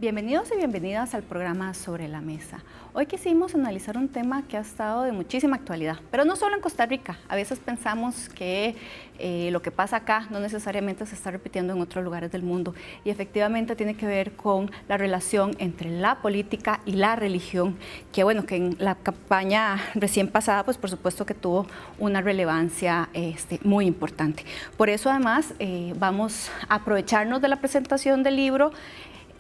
Bienvenidos y bienvenidas al programa Sobre la Mesa. Hoy quisimos analizar un tema que ha estado de muchísima actualidad, pero no solo en Costa Rica. A veces pensamos que lo que pasa acá no necesariamente se está repitiendo en otros lugares del mundo, y efectivamente tiene que ver con la relación entre la política y la religión, que bueno, que en la campaña recién pasada, pues por supuesto que tuvo una relevancia muy importante. Por eso además vamos a aprovecharnos de la presentación del libro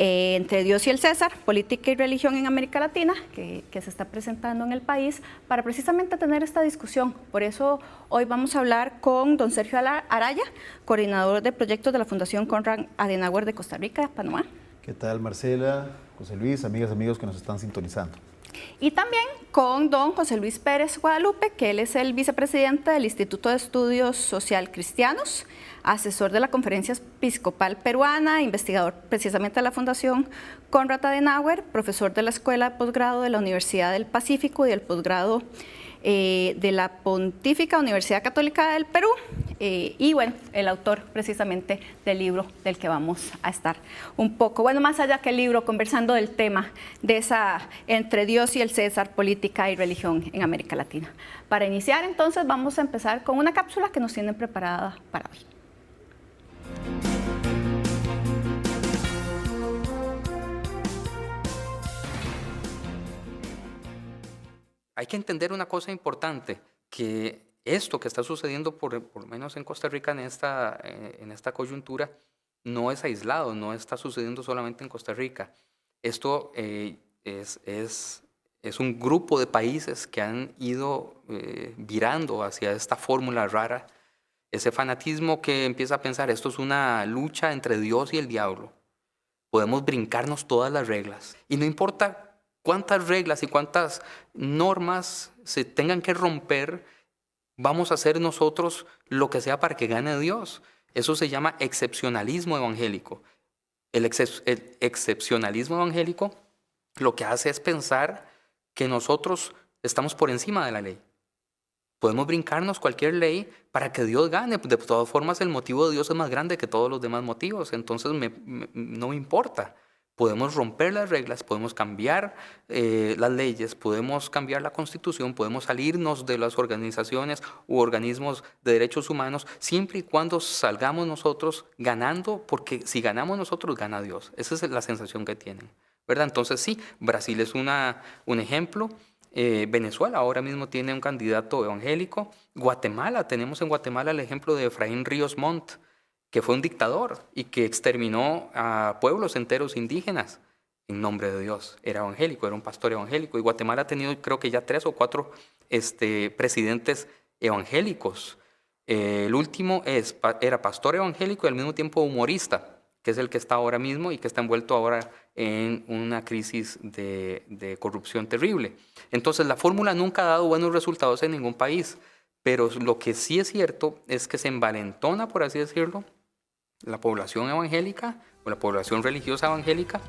Entre Dios y el César, Política y Religión en América Latina, que se está presentando en el país, para precisamente tener esta discusión. Por eso hoy vamos a hablar con don Sergio Araya, coordinador de proyectos de la Fundación Konrad Adenauer de Costa Rica, Panamá. ¿Qué tal, Marcela, José Luis, amigas, amigos que nos están sintonizando? Y también con don José Luis Pérez Guadalupe, que él es el vicepresidente del Instituto de Estudios Social Cristianos, asesor de la Conferencia Episcopal Peruana, investigador precisamente de la Fundación Konrad Adenauer, profesor de la Escuela de Posgrado de la Universidad del Pacífico y del posgrado de la Pontífica Universidad Católica del Perú, y bueno, el autor precisamente del libro del que vamos a estar un poco, bueno, más allá que el libro, conversando del tema de esa Entre Dios y el César, Política y Religión en América Latina. Para iniciar, entonces, vamos a empezar con una cápsula que nos tienen preparada para hoy. Hay que entender una cosa importante, que esto que está sucediendo, por lo menos en Costa Rica, en esta coyuntura, no es aislado, no está sucediendo solamente en Costa Rica. Esto es un grupo de países que han ido virando hacia esta fórmula rara, ese fanatismo que empieza a pensar, esto es una lucha entre Dios y el diablo. Podemos brincarnos todas las reglas, y no importa cuántas reglas y cuántas normas se tengan que romper, vamos a hacer nosotros lo que sea para que gane Dios. Eso se llama excepcionalismo evangélico. El excepcionalismo evangélico lo que hace es pensar que nosotros estamos por encima de la ley. Podemos brincarnos cualquier ley para que Dios gane. De todas formas, el motivo de Dios es más grande que todos los demás motivos, entonces no me importa. Podemos romper las reglas, podemos cambiar las leyes, podemos cambiar la Constitución, podemos salirnos de las organizaciones u organismos de derechos humanos, siempre y cuando salgamos nosotros ganando, porque si ganamos nosotros, gana Dios. Esa es la sensación que tienen, ¿verdad? Entonces sí, Brasil es un ejemplo. Venezuela ahora mismo tiene un candidato evangélico. Guatemala, tenemos en Guatemala el ejemplo de Efraín Ríos Montt, que fue un dictador y que exterminó a pueblos enteros indígenas en nombre de Dios. Era evangélico, era un pastor evangélico. Y Guatemala ha tenido, creo que ya 3 o 4 presidentes evangélicos. El último era pastor evangélico y al mismo tiempo humorista, que es el que está ahora mismo y que está envuelto ahora en una crisis de corrupción terrible. Entonces, la fórmula nunca ha dado buenos resultados en ningún país, pero lo que sí es cierto es que se envalentona, por así decirlo, la población evangélica o la población religiosa evangélica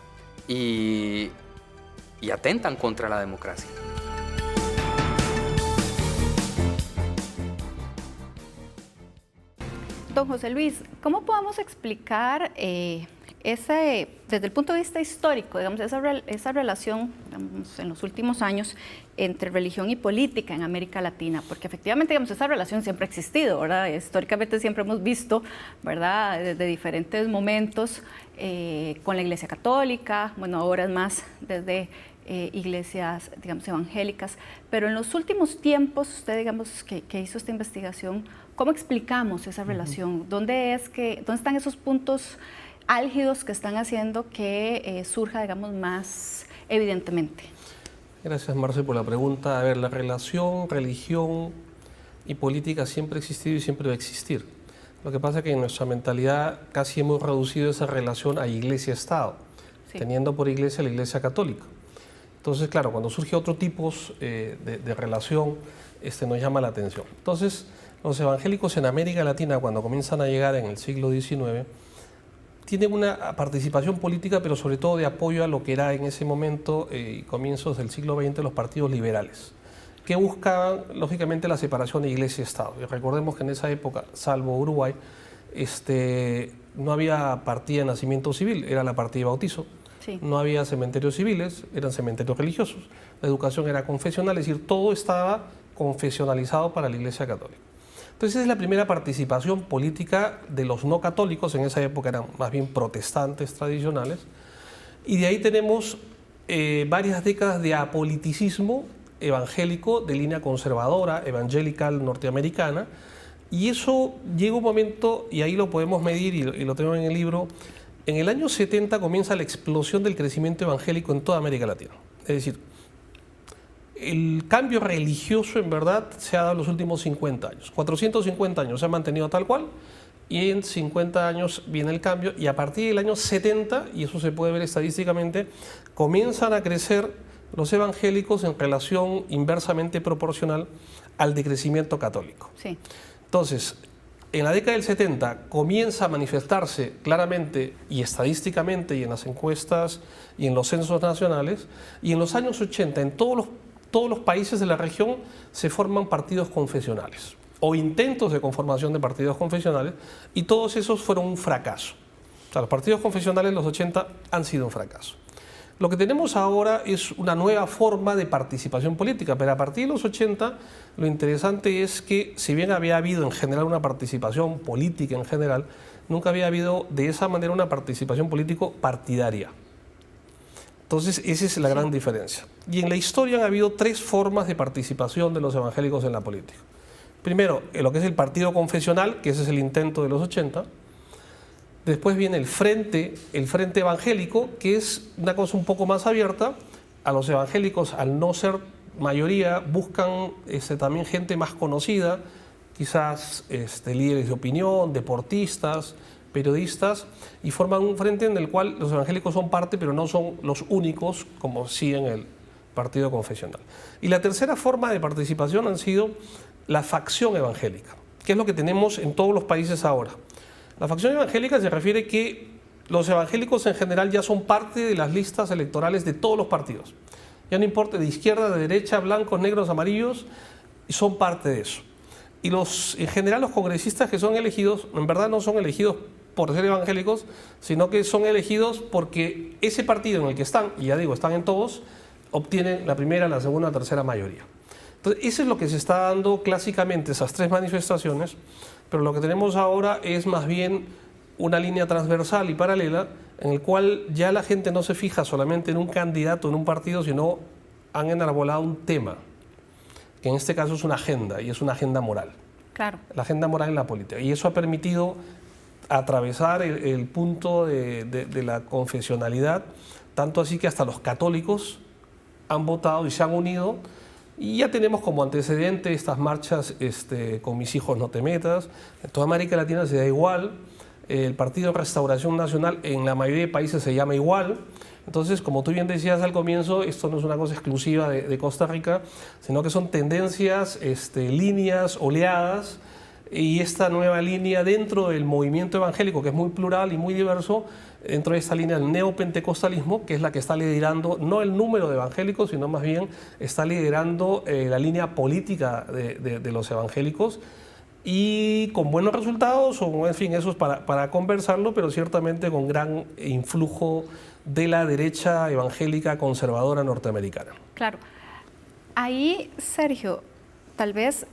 y atentan contra la democracia. Don José Luis, ¿cómo podemos explicar desde el punto de vista histórico, digamos, esa relación, digamos, en los últimos años entre religión y política en América Latina? Porque efectivamente, digamos, esa relación siempre ha existido, ¿verdad? Históricamente siempre hemos visto, ¿verdad?, desde diferentes momentos con la Iglesia Católica, bueno, ahora es más desde iglesias, digamos, evangélicas, pero en los últimos tiempos, usted, digamos, que hizo esta investigación, ¿cómo explicamos esa relación? ¿Dónde están esos puntos álgidos que están haciendo que surja, digamos, más evidentemente? Gracias, Marce, por la pregunta. A ver, la relación religión y política siempre ha existido y siempre va a existir. Lo que pasa es que en nuestra mentalidad casi hemos reducido esa relación a iglesia-estado, sí, teniendo por iglesia la Iglesia Católica. Entonces, claro, cuando surge otro tipo de relación, nos llama la atención. Entonces, los evangélicos en América Latina, cuando comienzan a llegar en el siglo XIX, tienen una participación política, pero sobre todo de apoyo a lo que era en ese momento y comienzos del siglo XX los partidos liberales, que buscaban, lógicamente, la separación de iglesia y Estado. Y recordemos que en esa época, salvo Uruguay, no había partida de nacimiento civil, era la partida de bautizo. Sí. No había cementerios civiles, eran cementerios religiosos. La educación era confesional, es decir, todo estaba confesionalizado para la Iglesia Católica. Entonces, esa es la primera participación política de los no católicos, en esa época eran más bien protestantes tradicionales, y de ahí tenemos varias décadas de apoliticismo evangélico de línea conservadora, evangelical norteamericana, y eso llega un momento, y ahí lo podemos medir, y lo tengo en el libro, en el año 70 comienza la explosión del crecimiento evangélico en toda América Latina. Es decir, el cambio religioso en verdad se ha dado en los últimos 50 años. 450 años se ha mantenido tal cual, y en 50 años viene el cambio, y a partir del año 70, y eso se puede ver estadísticamente, comienzan a crecer los evangélicos en relación inversamente proporcional al decrecimiento católico. Sí. Entonces, en la década del 70 comienza a manifestarse claramente y estadísticamente y en las encuestas y en los censos nacionales, y en los años 80 en todos los países de la región se forman partidos confesionales o intentos de conformación de partidos confesionales, y todos esos fueron un fracaso. O sea, los partidos confesionales en los 80 han sido un fracaso. Lo que tenemos ahora es una nueva forma de participación política, pero a partir de los 80 lo interesante es que, si bien había habido en general una participación política en general, nunca había habido de esa manera una participación político partidaria. Entonces, esa es la gran diferencia. Y en la historia han habido tres formas de participación de los evangélicos en la política. Primero, lo que es el partido confesional, que ese es el intento de los 80. Después viene el frente evangélico, que es una cosa un poco más abierta. A los evangélicos, al no ser mayoría, buscan también gente más conocida, quizás líderes de opinión, deportistas, periodistas, y forman un frente en el cual los evangélicos son parte, pero no son los únicos, como sí en el partido confesional. Y la tercera forma de participación han sido la facción evangélica, que es lo que tenemos en todos los países ahora. La facción evangélica se refiere que los evangélicos en general ya son parte de las listas electorales de todos los partidos. Ya no importa de izquierda, de derecha, blancos, negros, amarillos, son parte de eso. Y en general los congresistas que son elegidos, en verdad no son elegidos por ser evangélicos, sino que son elegidos porque ese partido en el que están, y ya digo, están en todos, obtienen la primera, la segunda, la tercera mayoría. Entonces, eso es lo que se está dando clásicamente, esas tres manifestaciones, pero lo que tenemos ahora es más bien una línea transversal y paralela en el cual ya la gente no se fija solamente en un candidato, en un partido, sino han enarbolado un tema, que en este caso es una agenda, y es una agenda moral. Claro. La agenda moral en la política. Y eso ha permitido atravesar el punto de la confesionalidad, tanto así que hasta los católicos han votado y se han unido. Y ya tenemos como antecedente estas marchas con Mis hijos no te metas. En toda América Latina se da igual. El Partido Restauración Nacional en la mayoría de países se llama igual. Entonces, como tú bien decías al comienzo, esto no es una cosa exclusiva de Costa Rica, sino que son tendencias, líneas, oleadas, y esta nueva línea dentro del movimiento evangélico, que es muy plural y muy diverso, dentro de esta línea del neopentecostalismo, que es la que está liderando no el número de evangélicos, sino más bien está liderando la línea política de los evangélicos, y con buenos resultados, o en fin, eso es para conversarlo, pero ciertamente con gran influjo de la derecha evangélica conservadora norteamericana. Claro. Ahí, Sergio, tal vez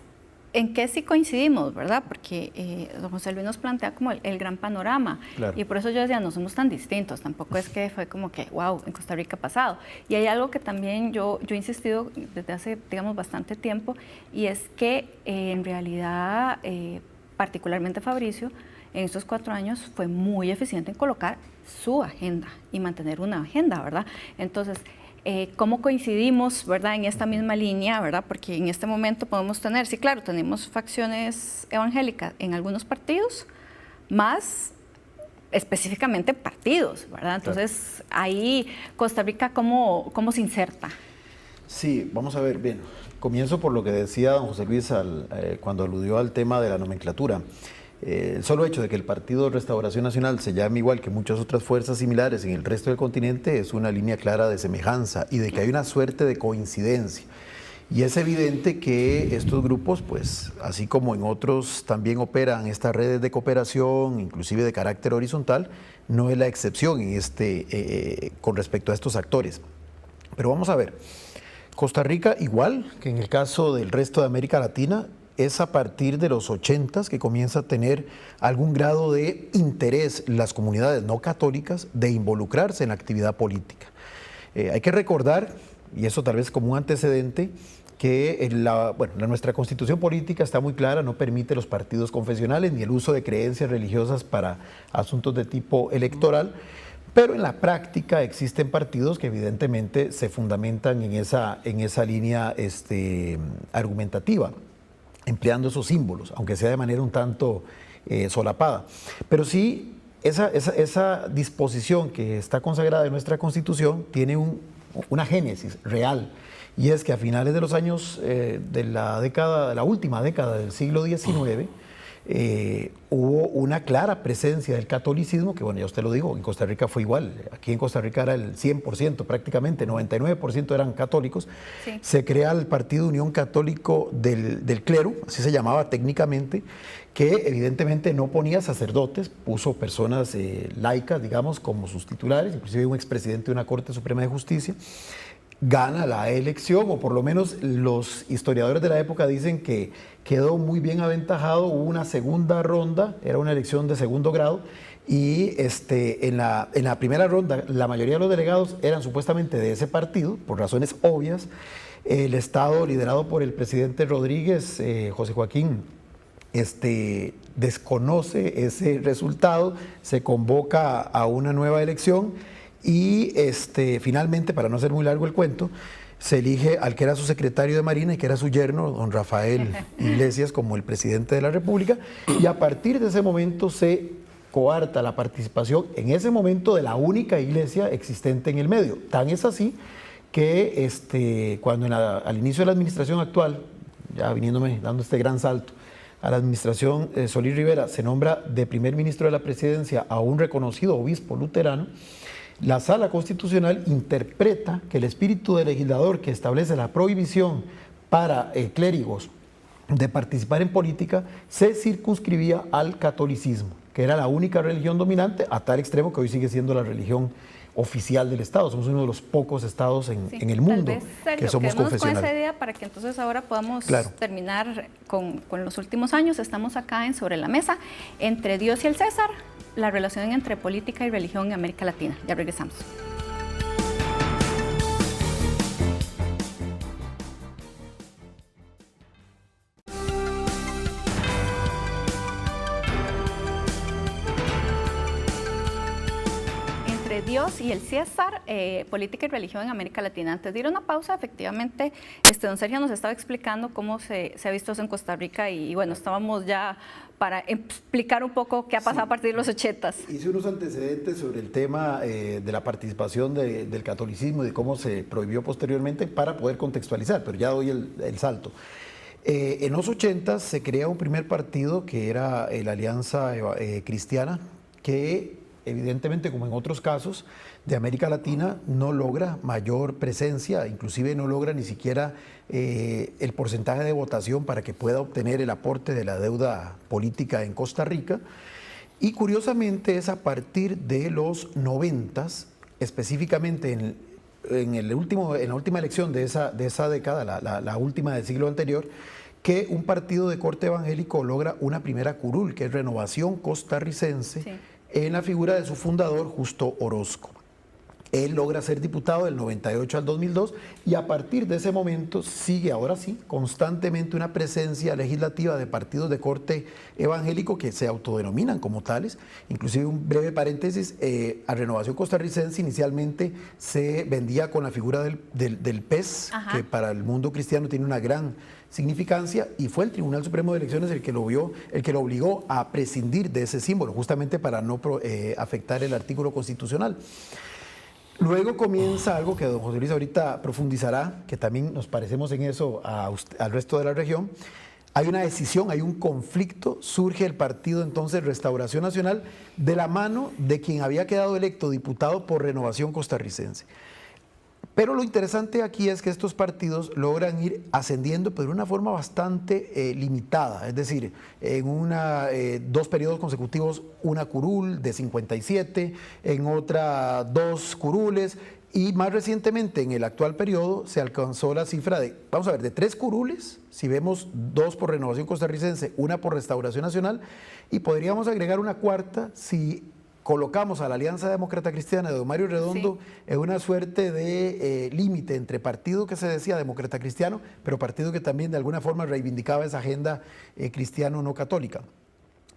en qué sí coincidimos, ¿verdad? Porque don José Luis nos plantea como el gran panorama. Claro. Y por eso yo decía, no somos tan distintos, tampoco es que fue como que, wow, en Costa Rica ha pasado. Y hay algo que también yo he insistido desde hace, digamos, bastante tiempo, y es que en realidad, particularmente Fabricio, en estos 4 años fue muy eficiente en colocar su agenda y mantener una agenda, ¿verdad? Entonces, ¿cómo coincidimos, verdad, en esta misma línea, verdad? Porque en este momento podemos tener, sí, claro, tenemos facciones evangélicas en algunos partidos, más específicamente partidos, ¿verdad? Entonces, ahí Costa Rica, ¿cómo se inserta? Sí, vamos a ver, bien, comienzo por lo que decía don José Luis cuando aludió al tema de la nomenclatura. El solo hecho de que el Partido Restauración Nacional se llame igual que muchas otras fuerzas similares en el resto del continente es una línea clara de semejanza y de que hay una suerte de coincidencia. Y es evidente que estos grupos, pues, así como en otros también operan estas redes de cooperación, inclusive de carácter horizontal, no es la excepción en con respecto a estos actores. Pero vamos a ver, Costa Rica, igual que en el caso del resto de América Latina, es a partir de los 80s que comienza a tener algún grado de interés las comunidades no católicas de involucrarse en la actividad política. Hay que recordar, y eso tal vez como un antecedente, que nuestra constitución política está muy clara, no permite los partidos confesionales ni el uso de creencias religiosas para asuntos de tipo electoral, pero en la práctica existen partidos que evidentemente se fundamentan en esa línea argumentativa, empleando esos símbolos, aunque sea de manera un tanto solapada. Pero sí, esa disposición que está consagrada en nuestra Constitución tiene una génesis real, y es que a finales de los años de la última década del siglo XIX, hubo una clara presencia del catolicismo, que bueno, ya usted lo dijo, en Costa Rica fue igual. Aquí en Costa Rica era el 100%, prácticamente 99% eran católicos. Sí. Se crea el Partido Unión Católico del Clero, así se llamaba técnicamente, que evidentemente no ponía sacerdotes, puso personas laicas, digamos, como sus titulares, inclusive un expresidente de una Corte Suprema de Justicia. Gana la elección, o por lo menos los historiadores de la época dicen que quedó muy bien aventajado. Hubo una segunda ronda, era una elección de segundo grado, y en la primera ronda la mayoría de los delegados eran supuestamente de ese partido, por razones obvias. El Estado, liderado por el presidente Rodríguez, José Joaquín, desconoce ese resultado, se convoca a una nueva elección. Y finalmente, para no hacer muy largo el cuento, se elige al que era su secretario de Marina y que era su yerno, don Rafael Iglesias, como el presidente de la República, y a partir de ese momento se coarta la participación en ese momento de la única iglesia existente en el medio. Tan es así que cuando al inicio de la administración actual, ya dando este gran salto, a la administración Solís Rivera, se nombra de primer ministro de la presidencia a un reconocido obispo luterano, la Sala Constitucional interpreta que el espíritu del legislador que establece la prohibición para clérigos de participar en política se circunscribía al catolicismo, que era la única religión dominante, a tal extremo que hoy sigue siendo la religión oficial del Estado. Somos uno de los pocos estados en el mundo que somos confesionales. Con esa idea para que entonces ahora podamos terminar con los últimos años. Estamos acá en Sobre la Mesa, entre Dios y el César, la relación entre política y religión en América Latina. Ya regresamos. Entre Dios y el César, política y religión en América Latina. Antes de ir a una pausa, efectivamente, don Sergio nos estaba explicando cómo se ha visto eso en Costa Rica y bueno, estábamos ya para explicar un poco qué ha pasado a partir de los 80s. Hice unos antecedentes sobre el tema de la participación del catolicismo y de cómo se prohibió posteriormente para poder contextualizar, pero ya doy el salto. En los 80s se crea un primer partido que era la Alianza Cristiana, que evidentemente, como en otros casos de América Latina, no logra mayor presencia, inclusive no logra ni siquiera el porcentaje de votación para que pueda obtener el aporte de la deuda política en Costa Rica. Y curiosamente es a partir de los 90s, específicamente en la última elección de esa década, la última del siglo anterior, que un partido de corte evangélico logra una primera curul, que es Renovación Costarricense, sí, en la figura de su fundador, Justo Orozco. Él logra ser diputado del 98 al 2002 y a partir de ese momento sigue, ahora sí, constantemente una presencia legislativa de partidos de corte evangélico que se autodenominan como tales. Inclusive un breve paréntesis, a Renovación Costarricense inicialmente se vendía con la figura del pez, ajá, que para el mundo cristiano tiene una gran significancia, y fue el Tribunal Supremo de Elecciones el que lo obligó a prescindir de ese símbolo, justamente para no afectar el artículo constitucional. Luego comienza algo que don José Luis ahorita profundizará, que también nos parecemos en eso al resto de la región. Hay una decisión, hay un conflicto, surge el partido entonces Restauración Nacional de la mano de quien había quedado electo diputado por Renovación Costarricense. Pero lo interesante aquí es que estos partidos logran ir ascendiendo, pero de una forma bastante limitada. Es decir, en 2 periodos consecutivos, una curul de 57, en otra 2 curules, y más recientemente, en el actual periodo, se alcanzó la cifra de, vamos a ver, de 3 curules, si vemos 2 por Renovación Costarricense, 1 por Restauración Nacional, y podríamos agregar una cuarta si colocamos a la Alianza Demócrata Cristiana de don Mario Redondo en una suerte de límite entre partido que se decía demócrata cristiano, pero partido que también de alguna forma reivindicaba esa agenda cristiano no católica.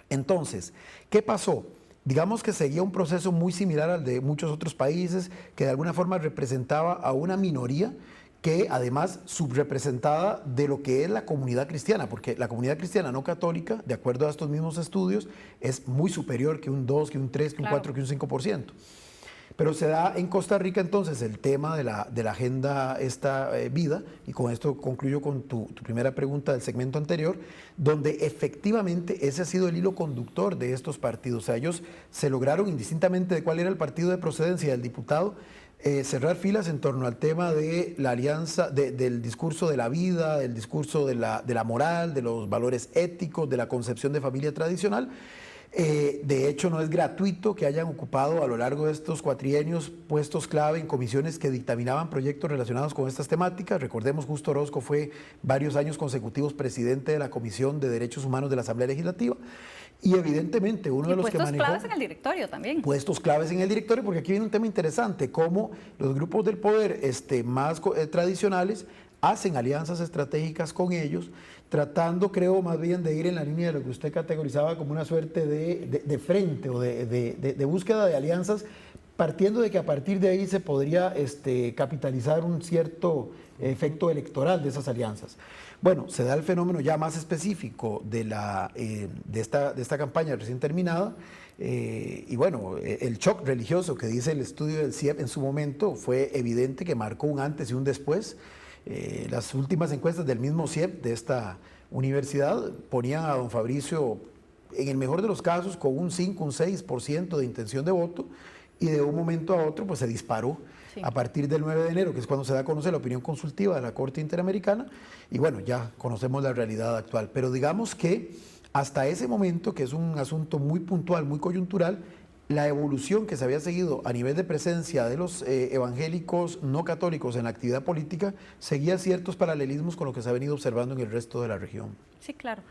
Entonces, ¿qué pasó? Digamos que seguía un proceso muy similar al de muchos otros países, que de alguna forma representaba a una minoría que además subrepresentada de lo que es la comunidad cristiana, porque la comunidad cristiana no católica, de acuerdo a estos mismos estudios, es muy superior que un 2, que un 3, que un 4, que un 5%. Pero se da en Costa Rica entonces el tema de la agenda esta vida, y con esto concluyo con tu primera pregunta del segmento anterior, donde efectivamente ese ha sido el hilo conductor de estos partidos. O sea, ellos se lograron, indistintamente de cuál era el partido de procedencia del diputado, cerrar filas en torno al tema de la alianza, del discurso de la vida, del discurso de la moral, de los valores éticos, de la concepción de familia tradicional. De hecho, no es gratuito que hayan ocupado a lo largo de estos cuatrienios puestos clave en comisiones que dictaminaban proyectos relacionados con estas temáticas. Recordemos, Justo Orozco fue varios años consecutivos presidente de la Comisión de Derechos Humanos de la Asamblea Legislativa. Y evidentemente uno de los que manejó... puestos claves en el directorio también. Puestos claves en el directorio, porque aquí viene un tema interesante, cómo los grupos del poder más tradicionales hacen alianzas estratégicas con ellos, tratando, creo, más bien de ir en la línea de lo que usted categorizaba como una suerte de frente o de búsqueda de alianzas, partiendo de que a partir de ahí se podría capitalizar un cierto efecto electoral de esas alianzas. Bueno, se da el fenómeno ya más específico de esta campaña recién terminada, y bueno, el shock religioso que dice el estudio del CIEP en su momento fue evidente, que marcó un antes y un después. Las últimas encuestas del mismo CIEP de esta universidad ponían a don Fabricio, en el mejor de los casos, con un 5, un 6% de intención de voto, y de un momento a otro pues se disparó. Sí. A partir del 9 de enero, que es cuando se da a conocer la opinión consultiva de la Corte Interamericana, y bueno, ya conocemos la realidad actual. Pero digamos que hasta ese momento, que es un asunto muy puntual, muy coyuntural, la evolución que se había seguido a nivel de presencia de los evangélicos no católicos en la actividad política seguía ciertos paralelismos con lo que se ha venido observando en el resto de la región. Sí, claro.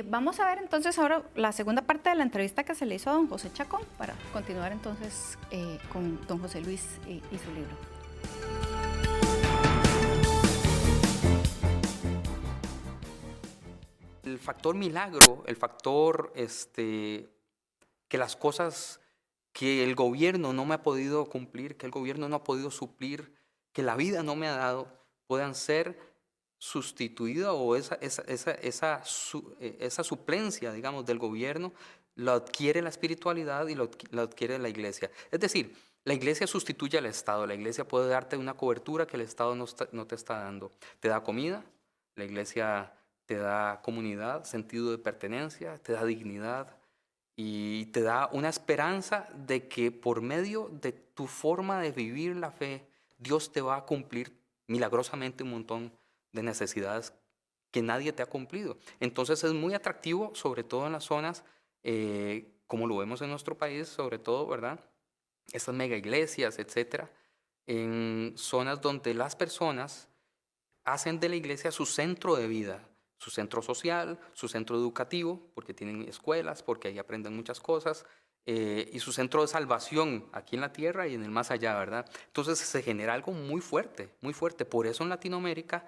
Vamos a ver entonces ahora la segunda parte de la entrevista que se le hizo a don José Chacón, para continuar entonces con don José Luis y su libro. El factor milagro, el factor que las cosas que el gobierno no me ha podido cumplir, que el gobierno no ha podido suplir, que la vida no me ha dado, puedan ser sustituida, o esa suplencia, digamos, del gobierno, lo adquiere la espiritualidad y lo adquiere la iglesia. Es decir, la iglesia sustituye al Estado. La iglesia puede darte una cobertura que el Estado no te está dando. Te da comida, la iglesia te da comunidad, sentido de pertenencia, te da dignidad y te da una esperanza de que por medio de tu forma de vivir la fe, Dios te va a cumplir milagrosamente un montón de necesidades que nadie te ha cumplido. Entonces es muy atractivo, sobre todo en las zonas, como lo vemos en nuestro país, sobre todo, ¿verdad? Estas mega iglesias, etcétera, en zonas donde las personas hacen de la iglesia su centro de vida, su centro social, su centro educativo, porque tienen escuelas, porque ahí aprenden muchas cosas, y su centro de salvación aquí en la tierra y en el más allá, ¿verdad? Entonces se genera algo muy fuerte, muy fuerte. Por eso en Latinoamérica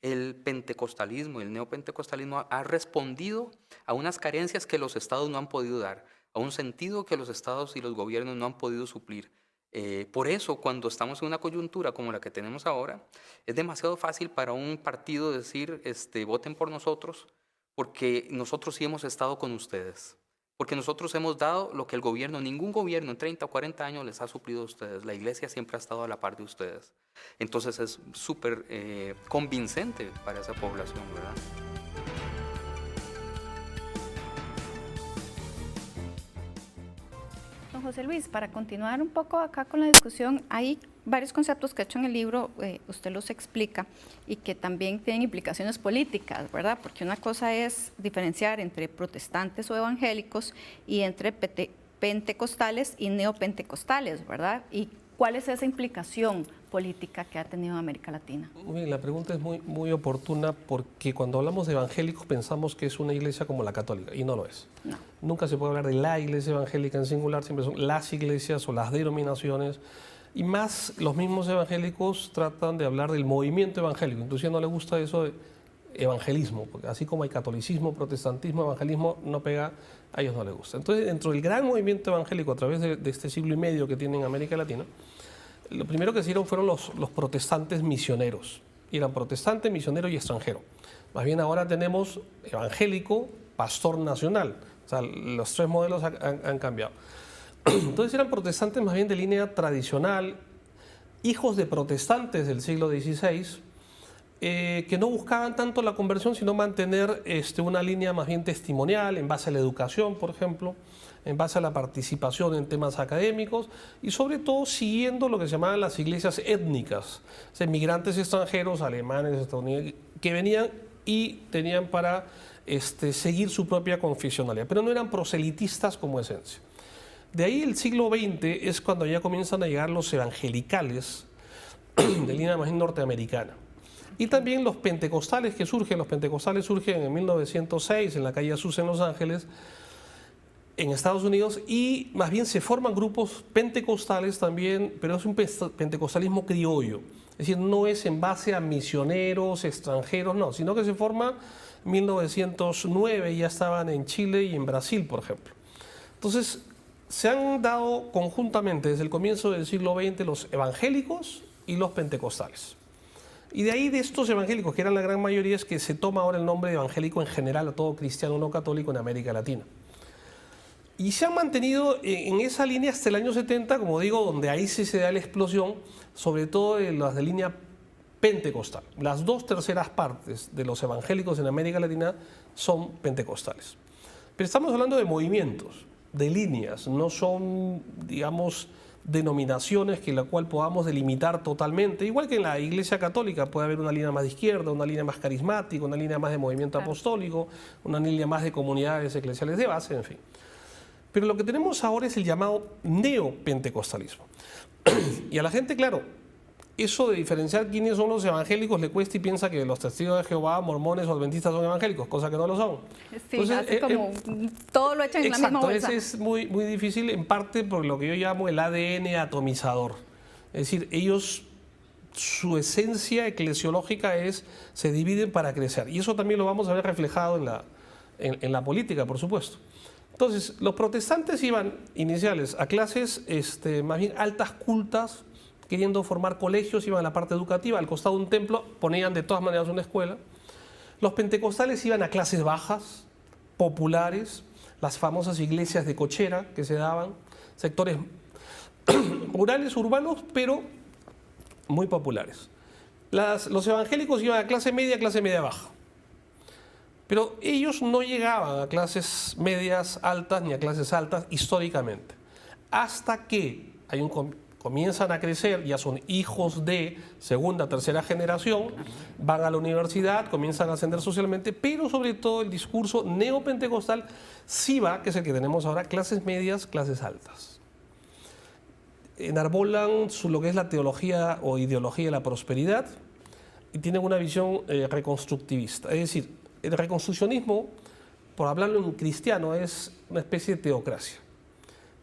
el pentecostalismo, el neopentecostalismo ha respondido a unas carencias que los estados no han podido dar, a un sentido que los estados y los gobiernos no han podido suplir. Por eso, cuando estamos en una coyuntura como la que tenemos ahora, es demasiado fácil para un partido decir, voten por nosotros, porque nosotros sí hemos estado con ustedes. Porque nosotros hemos dado lo que el gobierno, ningún gobierno en 30 o 40 años les ha suplido a ustedes. La iglesia siempre ha estado a la par de ustedes. Entonces es súper convincente para esa población, ¿verdad? Don Don José Luis, para continuar un poco acá con la discusión, hay varios conceptos que he hecho en el libro, usted los explica, y que también tienen implicaciones políticas, ¿verdad? Porque una cosa es diferenciar entre protestantes o evangélicos y entre pentecostales y neopentecostales, ¿verdad? ¿Y cuál es esa implicación política que ha tenido en América Latina? La pregunta es muy oportuna porque cuando hablamos de evangélicos pensamos que es una iglesia como la católica, y no lo es. No. Nunca se puede hablar de la iglesia evangélica en singular, siempre son las iglesias o las denominaciones, y más los mismos evangélicos tratan de hablar del movimiento evangélico, inclusive no les gusta eso de evangelismo, porque así como hay catolicismo, protestantismo, evangelismo, no pega, a ellos no les gusta. Entonces, dentro del gran movimiento evangélico a través de este siglo y medio que tiene en América Latina, lo primero que hicieron fueron los protestantes misioneros. Y eran protestante, misionero y extranjero. Más bien ahora tenemos evangélico, pastor nacional. O sea, los tres modelos han cambiado. Entonces eran protestantes más bien de línea tradicional, hijos de protestantes del siglo XVI, que no buscaban tanto la conversión, sino mantener una línea más bien testimonial, en base a la educación, por ejemplo, en base a la participación en temas académicos y sobre todo siguiendo lo que se llamaban las iglesias étnicas, o sea, inmigrantes extranjeros, alemanes, estadounidenses, que venían y tenían para seguir su propia confesionalidad, pero no eran proselitistas como esencia. De ahí el siglo XX es cuando ya comienzan a llegar los evangelicales de línea más bien norteamericana. Y también los pentecostales que surgen. Los pentecostales surgen en 1906 en la calle Azusa en Los Ángeles, en Estados Unidos, y más bien se forman grupos pentecostales también, pero es un pentecostalismo criollo. Es decir, no es en base a misioneros extranjeros, no, sino que se forma en 1909, ya estaban en Chile y en Brasil, por ejemplo. Entonces, se han dado conjuntamente desde el comienzo del siglo XX los evangélicos y los pentecostales. Y de ahí de estos evangélicos, que eran la gran mayoría, es que se toma ahora el nombre de evangélico en general a todo cristiano no católico en América Latina. Y se han mantenido en esa línea hasta el año 70, como digo, donde ahí sí se da la explosión, sobre todo en las de línea pentecostal. Las 2/3 partes de los evangélicos en América Latina son pentecostales. Pero estamos hablando de movimientos, de líneas, no son, digamos, denominaciones que la cual podamos delimitar totalmente, igual que en la Iglesia Católica puede haber una línea más de izquierda, una línea más carismática, una línea más de movimiento apostólico, una línea más de comunidades eclesiales de base, en fin. Pero lo que tenemos ahora es el llamado neopentecostalismo. Y a la gente, claro, eso de diferenciar quiénes son los evangélicos le cuesta y piensa que los testigos de Jehová, mormones o adventistas son evangélicos, cosa que no lo son. Sí, entonces, como todo lo echan en la misma bolsa. Exacto, es muy difícil, en parte por lo que yo llamo el ADN atomizador. Es decir, ellos, su esencia eclesiológica se dividen para crecer. Y eso también lo vamos a ver reflejado en la política, por supuesto. Entonces, los protestantes iban iniciales a clases más bien altas, cultas, queriendo formar colegios, iban a la parte educativa, al costado de un templo ponían de todas maneras una escuela. Los pentecostales iban a clases bajas, populares, las famosas iglesias de cochera que se daban, sectores rurales, urbanos, pero muy populares. Los evangélicos iban a clase media baja. Pero ellos no llegaban a clases medias altas ni a clases altas históricamente, hasta que comienzan a crecer, ya son hijos de segunda, tercera generación, van a la universidad, comienzan a ascender socialmente, pero sobre todo el discurso neopentecostal sí va, que es el que tenemos ahora, clases medias, clases altas. Enarbolan lo que es la teología o ideología de la prosperidad y tienen una visión reconstructivista, es decir, el reconstruccionismo, por hablarlo en cristiano, es una especie de teocracia.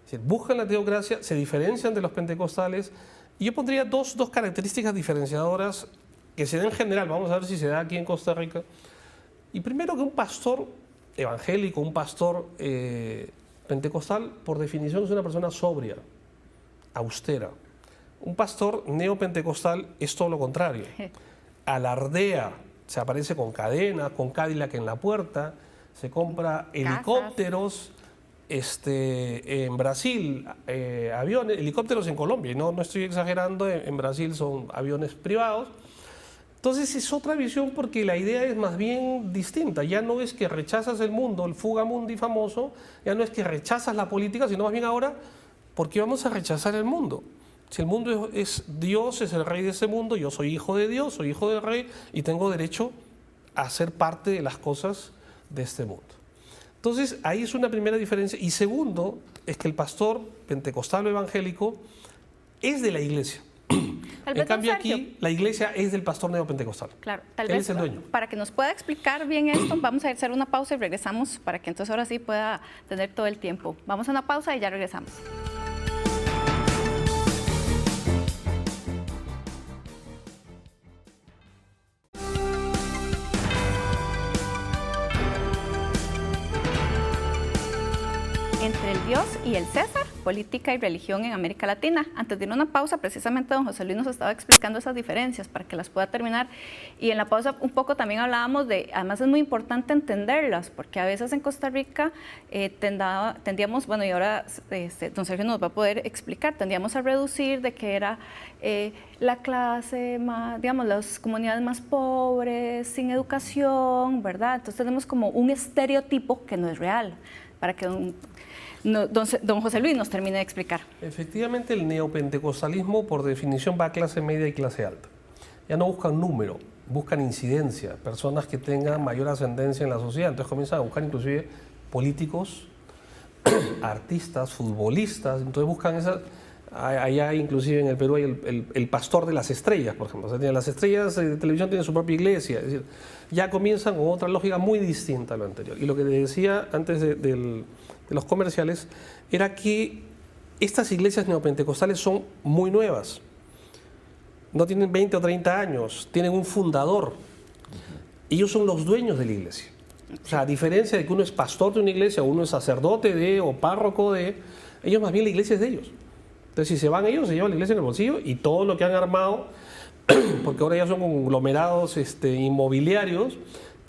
Es decir, buscan la teocracia, se diferencian de los pentecostales, y yo pondría dos características diferenciadoras que se dan en general, vamos a ver si se da aquí en Costa Rica. Y primero, que un pastor evangélico, un pastor pentecostal, por definición es una persona sobria, austera. Un pastor neopentecostal es todo lo contrario, alardea, se aparece con cadenas, con Cadillac en la puerta, se compra helicópteros en Brasil, aviones, helicópteros en Colombia, y no estoy exagerando, en Brasil son aviones privados. Entonces es otra visión porque la idea es más bien distinta, ya no es que rechazas el mundo, el fugamundi famoso, ya no es que rechazas la política, sino más bien ahora ¿Por qué vamos a rechazar el mundo? Si el mundo es Dios, es el rey de ese mundo, yo soy hijo de Dios, soy hijo del rey y tengo derecho a ser parte de las cosas de este mundo. Entonces, ahí es una primera diferencia. Y segundo, es que el pastor pentecostal o evangélico es de la iglesia. En cambio aquí, la iglesia es del pastor neopentecostal. Claro, tal Él vez es el dueño. para que nos pueda explicar bien esto, vamos a hacer una pausa y regresamos para que entonces ahora sí pueda tener todo el tiempo. Vamos a una pausa y ya regresamos. Entre el Dios y el César, política y religión en América Latina. Antes de ir a una pausa, precisamente don José Luis nos estaba explicando esas diferencias para que las pueda terminar. Y en la pausa un poco también hablábamos de, además es muy importante entenderlas, porque a veces en Costa Rica tendíamos, bueno, y ahora don Sergio nos va a poder explicar, tendíamos a reducir de que era la clase más, digamos, las comunidades más pobres, sin educación, ¿verdad? Entonces tenemos como un estereotipo que no es real, para que don José Luis nos termine de explicar. Efectivamente, el neopentecostalismo, por definición, va a clase media y clase alta. Ya no buscan número, buscan incidencia, personas que tengan mayor ascendencia en la sociedad. Entonces comienzan a buscar inclusive políticos, artistas, futbolistas. Entonces buscan esas... Allá inclusive en el Perú hay el pastor de las estrellas, por ejemplo. O sea, las estrellas de televisión tienen su propia iglesia. Es decir, ya comienzan con otra lógica muy distinta a lo anterior. Y lo que le decía antes de los comerciales era que estas iglesias neopentecostales son muy nuevas. No tienen 20 o 30 años, tienen un fundador. Ellos son los dueños de la iglesia. O sea, a diferencia de que uno es pastor de una iglesia, uno es sacerdote de o párroco de, ellos más bien la iglesia es de ellos. Entonces, si se van ellos, se llevan la iglesia en el bolsillo y todo lo que han armado, porque ahora ya son conglomerados inmobiliarios,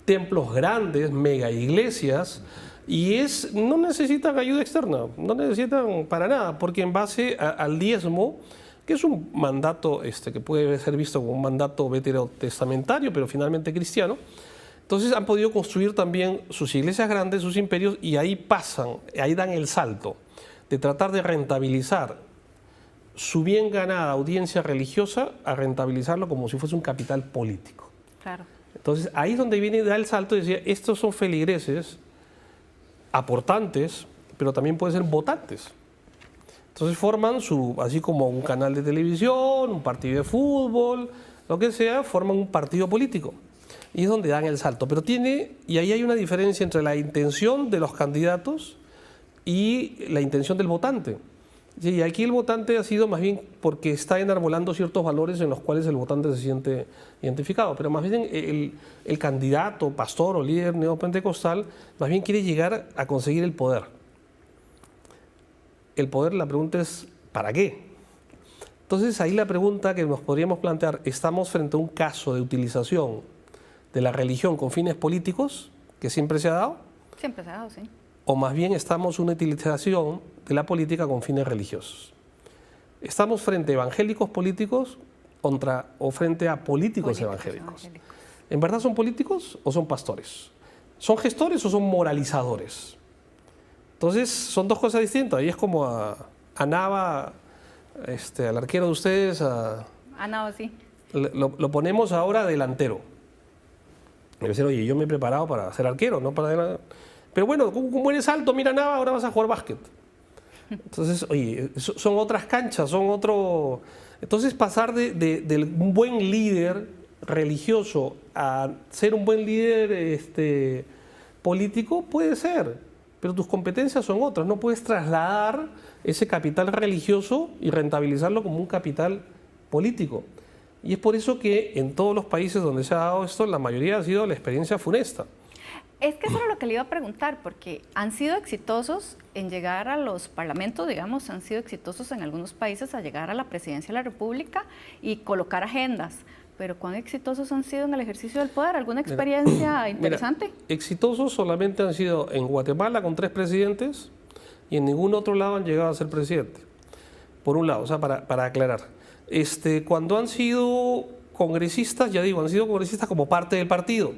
templos grandes, mega iglesias, y no necesitan ayuda externa, no necesitan para nada, porque en base al diezmo, que es un mandato que puede ser visto como un mandato veterotestamentario, pero finalmente cristiano, entonces han podido construir también sus iglesias grandes, sus imperios, y ahí pasan, ahí dan el salto de tratar de rentabilizar su bien ganada audiencia religiosa a rentabilizarlo como si fuese un capital político. Claro. Entonces ahí es donde viene y da el salto y decía, estos son feligreses, aportantes, pero también pueden ser votantes. Entonces forman así como un canal de televisión, un partido de fútbol, lo que sea, forman un partido político. Y es donde dan el salto. Pero y ahí hay una diferencia entre la intención de los candidatos y la intención del votante. Sí, aquí el votante ha sido más bien porque está enarbolando ciertos valores en los cuales el votante se siente identificado, pero más bien el candidato, pastor o líder neopentecostal, más bien quiere llegar a conseguir el poder. El poder, la pregunta es, ¿para qué? Entonces ahí la pregunta que nos podríamos plantear, ¿estamos frente a un caso de utilización de la religión con fines políticos, que siempre se ha dado? Siempre se ha dado, sí. O más bien estamos una utilización de la política con fines religiosos. ¿Estamos frente a evangélicos políticos o frente a políticos evangélicos? ¿En verdad son políticos o son pastores? ¿Son gestores o son moralizadores? Entonces son dos cosas distintas. Y es como a Nava, al arquero de ustedes, a Nava, sí. Lo ponemos ahora delantero. Me decir, oye, yo me he preparado para ser arquero, no para... Pero bueno, como eres alto, mira Nava, ahora vas a jugar básquet. Entonces, oye, son otras canchas, son otro... Entonces pasar de un buen líder religioso a ser un buen líder político puede ser, pero tus competencias son otras. No puedes trasladar ese capital religioso y rentabilizarlo como un capital político. Y es por eso que en todos los países donde se ha dado esto, la mayoría ha sido la experiencia funesta. Es que eso era lo que le iba a preguntar, porque han sido exitosos en llegar a los parlamentos, digamos, han sido exitosos en algunos países a llegar a la presidencia de la República y colocar agendas. Pero ¿cuán exitosos han sido en el ejercicio del poder? ¿Alguna experiencia interesante? Mira, exitosos solamente han sido en Guatemala con 3 presidentes y en ningún otro lado han llegado a ser presidente. Por un lado, o sea, para aclarar. Cuando han sido congresistas, ya digo, han sido congresistas como parte del partido.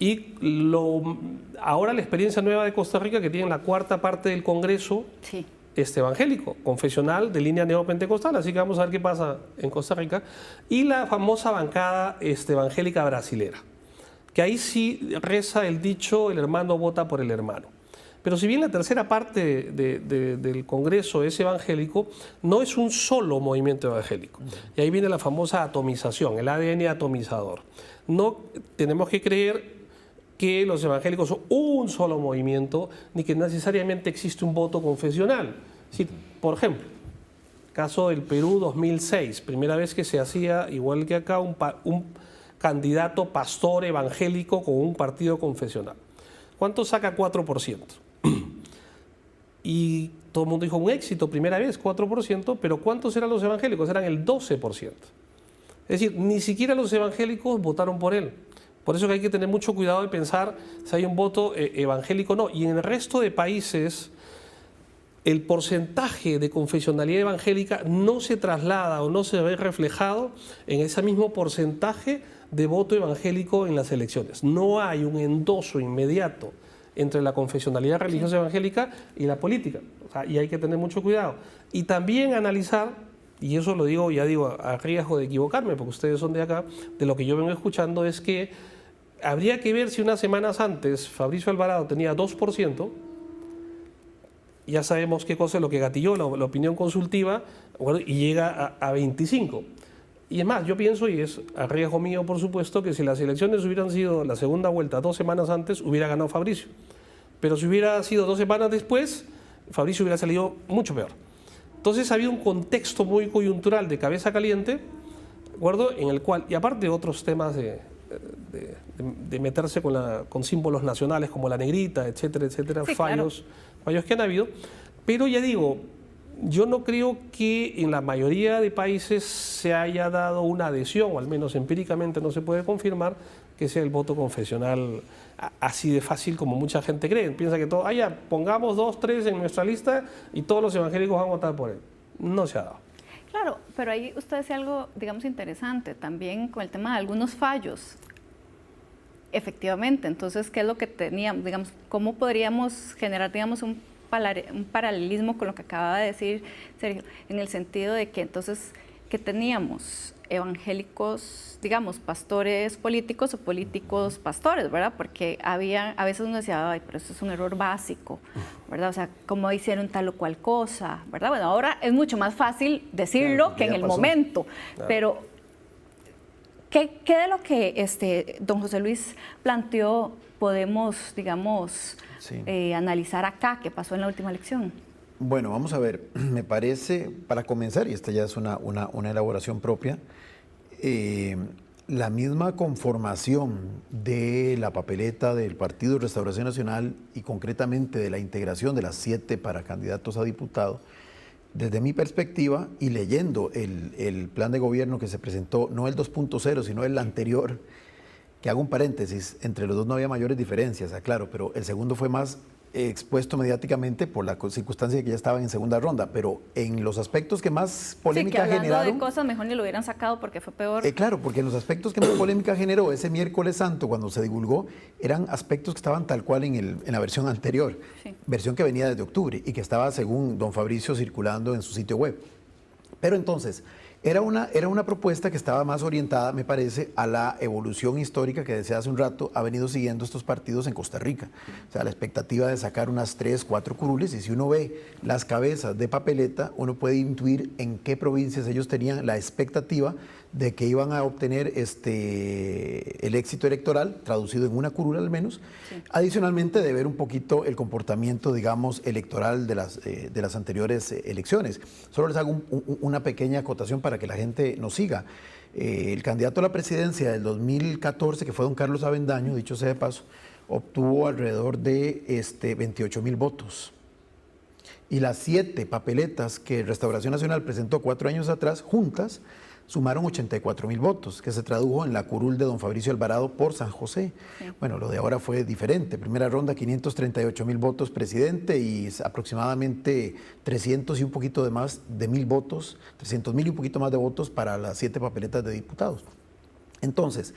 Y ahora la experiencia nueva de Costa Rica, que tiene la 4ª parte del Congreso, sí, evangélico, confesional de línea neopentecostal, así que vamos a ver qué pasa en Costa Rica, y la famosa bancada evangélica brasilera, que ahí sí reza el dicho, el hermano vota por el hermano. Pero si bien la tercera parte del Congreso es evangélico, no es un solo movimiento evangélico. Y ahí viene la famosa atomización, el ADN atomizador. No tenemos que creer que los evangélicos son un solo movimiento, ni que necesariamente existe un voto confesional. Sí, por ejemplo, caso del Perú 2006, primera vez que se hacía, igual que acá, un candidato pastor evangélico con un partido confesional. ¿Cuánto saca? 4%. Y todo el mundo dijo, un éxito, primera vez, 4%, pero ¿cuántos eran los evangélicos? Eran el 12%. Es decir, ni siquiera los evangélicos votaron por él. Por eso que hay que tener mucho cuidado de pensar si hay un voto evangélico o no. Y en el resto de países, el porcentaje de confesionalidad evangélica no se traslada o no se ve reflejado en ese mismo porcentaje de voto evangélico en las elecciones. No hay un endoso inmediato entre la confesionalidad religiosa evangélica y la política. O sea, y hay que tener mucho cuidado. Y también analizar, y eso lo digo, ya digo, a riesgo de equivocarme, porque ustedes son de acá, de lo que yo vengo escuchando es que habría que ver si unas semanas antes Fabricio Alvarado tenía 2%, ya sabemos qué cosa es lo que gatilló la opinión consultiva, bueno, y llega a 25%. Y es más, yo pienso, y es a riesgo mío por supuesto, que si las elecciones hubieran sido la segunda vuelta 2 semanas antes, hubiera ganado Fabricio. Pero si hubiera sido 2 semanas después, Fabricio hubiera salido mucho peor. Entonces había un contexto muy coyuntural de cabeza caliente, ¿de acuerdo? En el cual, y aparte otros temas de meterse con símbolos nacionales como la negrita, etcétera, etcétera, sí, fallos que han habido. Pero ya digo, yo no creo que en la mayoría de países se haya dado una adhesión, o al menos empíricamente no se puede confirmar, que sea el voto confesional así de fácil como mucha gente cree. Piensa que todo, pongamos 2, 3 en nuestra lista y todos los evangélicos van a votar por él. No se ha dado. Claro, pero ahí usted decía algo, digamos, interesante, también con el tema de algunos fallos. Efectivamente, entonces, ¿qué es lo que teníamos? Digamos, ¿cómo podríamos generar, digamos, un paralelismo con lo que acaba de decir Sergio, en el sentido de que entonces, que teníamos evangélicos, digamos, pastores políticos o políticos pastores, ¿verdad? Porque a veces uno decía, ay, pero eso es un error básico, ¿verdad? O sea, ¿cómo hicieron tal o cual cosa, ¿verdad? Bueno, ahora es mucho más fácil decirlo claro, que en el pasó. momento, Claro. pero ¿qué de lo que don José Luis planteó podemos, digamos, Sí. analizar acá, qué pasó en la última elección? Bueno, vamos a ver, me parece, para comenzar, y esta ya es una elaboración propia, la misma conformación de la papeleta del Partido de Restauración Nacional y concretamente de la integración de las 7 para candidatos a diputado, desde mi perspectiva y leyendo el plan de gobierno que se presentó, no el 2.0, sino el anterior, que hago un paréntesis, entre los dos no había mayores diferencias, aclaro, pero el segundo fue más expuesto mediáticamente por la circunstancia de que ya estaban en segunda ronda, pero en los aspectos que más polémica sí, que hablando generaron... de cosas mejor ni lo hubieran sacado porque fue peor. Claro, porque en los aspectos que más polémica generó ese miércoles santo cuando se divulgó, eran aspectos que estaban tal cual en la versión anterior, Sí. versión que venía desde octubre y que estaba, según don Fabricio, circulando en su sitio web. Pero entonces, era una propuesta que estaba más orientada, me parece, a la evolución histórica que desde hace un rato ha venido siguiendo estos partidos en Costa Rica. O sea, la expectativa de sacar unas 3, 4 curules, y si uno ve las cabezas de papeleta, uno puede intuir en qué provincias ellos tenían la expectativa de que iban a obtener el éxito electoral, traducido en una curul al menos, sí. Adicionalmente de ver un poquito el comportamiento, digamos, electoral de las anteriores elecciones. Solo les hago una pequeña acotación para que la gente nos siga. El candidato a la presidencia del 2014, que fue don Carlos Avendaño, dicho sea de paso, obtuvo alrededor de 28,000 votos. Y las 7 papeletas que Restauración Nacional presentó 4 años atrás, juntas, sumaron 84,000 votos, que se tradujo en la curul de don Fabricio Alvarado por San José. Sí. Bueno, lo de ahora fue diferente. Primera ronda, 538,000 votos presidente y aproximadamente 300 y un poquito de más de 1,000 votos, 300,000 y un poquito más de votos para las 7 papeletas de diputados. Entonces,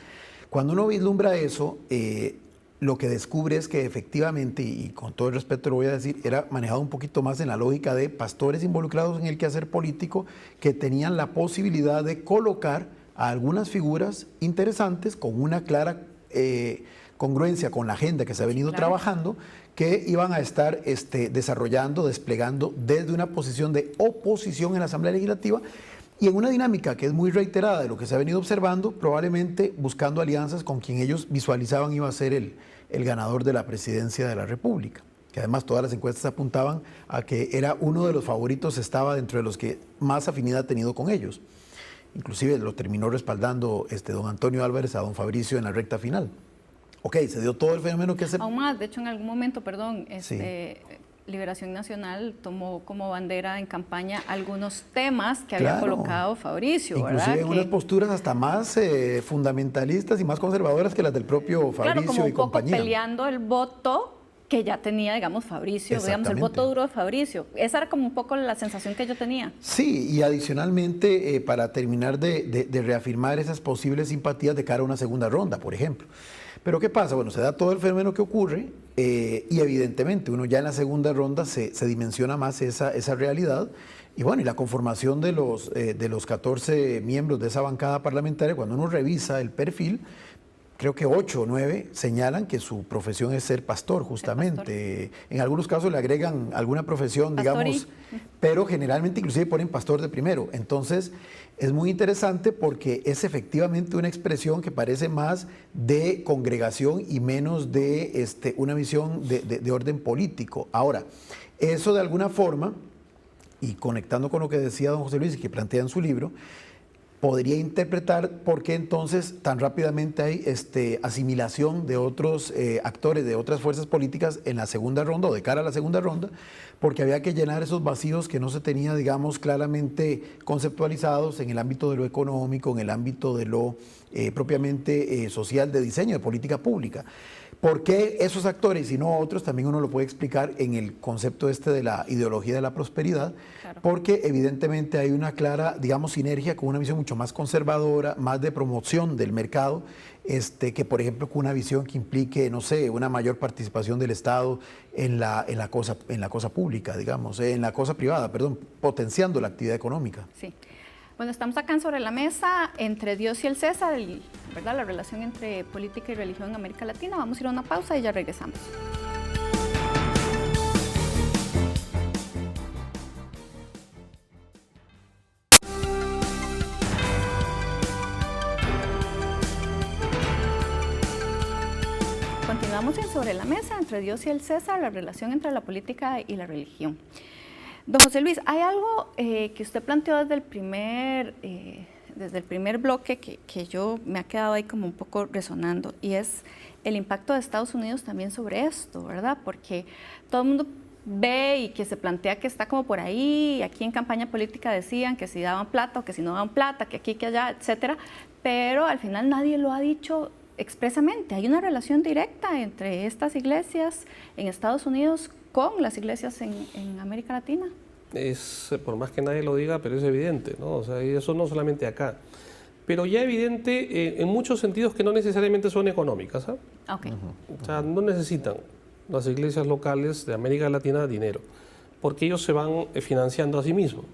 cuando uno vislumbra eso, lo que descubre es que efectivamente, y con todo el respeto lo voy a decir, era manejado un poquito más en la lógica de pastores involucrados en el quehacer político que tenían la posibilidad de colocar a algunas figuras interesantes con una clara congruencia con la agenda que se ha venido trabajando, que iban a estar desarrollando, desplegando desde una posición de oposición en la Asamblea Legislativa y en una dinámica que es muy reiterada de lo que se ha venido observando, probablemente buscando alianzas con quien ellos visualizaban iba a ser el ganador de la presidencia de la República, que además todas las encuestas apuntaban a que era uno de los favoritos, estaba dentro de los que más afinidad ha tenido con ellos. Inclusive lo terminó respaldando don Antonio Álvarez a don Fabricio en la recta final. Ok, se dio todo el fenómeno que se... Aún más, de hecho en algún momento, perdón, Sí. Liberación Nacional tomó como bandera en campaña algunos temas que había Claro. colocado Fabricio, Inclusive ¿verdad? en unas posturas hasta más fundamentalistas y más conservadoras que las del propio Fabricio claro, como y un poco compañía. peleando el voto que ya tenía, digamos, Fabricio, digamos, el Exactamente. voto duro de Fabricio. Esa era como un poco la sensación que yo tenía. Sí, y adicionalmente, para terminar de reafirmar esas posibles simpatías de cara a una segunda ronda, por ejemplo. Pero ¿qué pasa? Bueno, se da todo el fenómeno que ocurre y evidentemente uno ya en la segunda ronda se dimensiona más esa realidad. Y bueno, y la conformación de los 14 miembros de esa bancada parlamentaria, cuando uno revisa el perfil, creo que 8 o 9 señalan que su profesión es ser pastor, justamente. En algunos casos le agregan alguna profesión, digamos, pero generalmente inclusive ponen pastor de primero. Entonces, es muy interesante porque es efectivamente una expresión que parece más de congregación y menos de una visión de orden político. Ahora, eso de alguna forma, y conectando con lo que decía don José Luis y que plantea en su libro, podría interpretar por qué entonces tan rápidamente hay asimilación de otros actores, de otras fuerzas políticas en la segunda ronda o de cara a la segunda ronda, porque había que llenar esos vacíos que no se tenía, digamos, claramente conceptualizados en el ámbito de lo económico, en el ámbito de lo propiamente social, de diseño, de política pública. ¿Por qué esos actores y no otros? También uno lo puede explicar en el concepto de la ideología de la prosperidad, Claro. porque evidentemente hay una clara, digamos, sinergia con una visión mucho más conservadora, más de promoción del mercado, que por ejemplo con una visión que implique, no sé, una mayor participación del Estado en la cosa pública, digamos, en la cosa privada, perdón, potenciando la actividad económica. Sí. Bueno, estamos acá en Sobre la Mesa entre Dios y el César, ¿verdad? La relación entre política y religión en América Latina. Vamos a ir a una pausa y ya regresamos. Continuamos en Sobre la Mesa entre Dios y el César, la relación entre la política y la religión. Don José Luis, hay algo que usted planteó desde el primer bloque que yo me ha quedado ahí como un poco resonando, y es el impacto de Estados Unidos también sobre esto, ¿verdad? Porque todo el mundo ve y que se plantea que está como por ahí, y aquí en campaña política decían que si daban plata o que si no daban plata, que aquí, que allá, etcétera, pero al final nadie lo ha dicho expresamente. Hay una relación directa entre estas iglesias en Estados Unidos con las iglesias en América Latina. Es, por más que nadie lo diga, pero es evidente, ¿no? O sea, eso no solamente acá. Pero ya evidente en muchos sentidos que no necesariamente son económicas, ¿ah? Okay. O sea, no necesitan las iglesias locales de América Latina dinero, porque ellos se van financiando a sí mismos,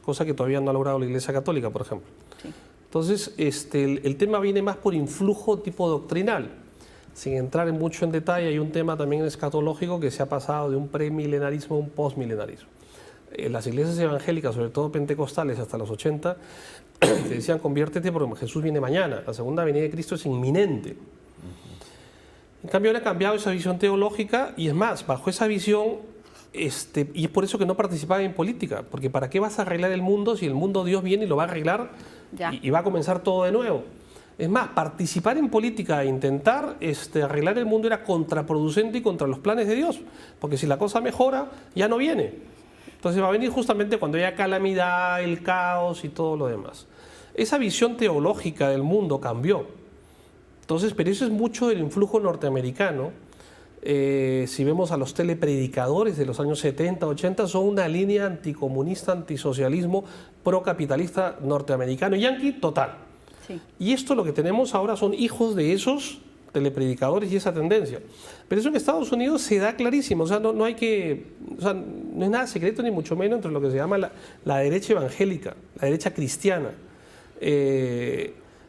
cosa que todavía no ha logrado la Iglesia Católica, por ejemplo. Sí. Entonces, el tema viene más por influjo tipo doctrinal. Sin entrar mucho en detalle, hay un tema también escatológico que se ha pasado de un premilenarismo a un postmilenarismo. Las iglesias evangélicas, sobre todo pentecostales hasta los 80, te decían conviértete porque Jesús viene mañana, la segunda venida de Cristo es inminente. En cambio, ahora ha cambiado esa visión teológica y es más, bajo esa visión, y es por eso que no participaban en política, porque ¿para qué vas a arreglar el mundo si el mundo Dios viene y lo va a arreglar y va a comenzar todo de nuevo? Es más, participar en política e intentar arreglar el mundo era contraproducente y contra los planes de Dios, porque si la cosa mejora, ya no viene. Entonces va a venir justamente cuando haya calamidad, el caos y todo lo demás. Esa visión teológica del mundo cambió. Entonces, pero eso es mucho del influjo norteamericano. Si vemos a los telepredicadores de los años 70, 80, son una línea anticomunista, antisocialismo, procapitalista norteamericano, yanqui total. Sí. Y esto lo que tenemos ahora son hijos de esos telepredicadores y esa tendencia. Pero eso en Estados Unidos se da clarísimo, o sea, no hay que, o sea, no es nada secreto ni mucho menos entre lo que se llama la derecha evangélica, la derecha cristiana,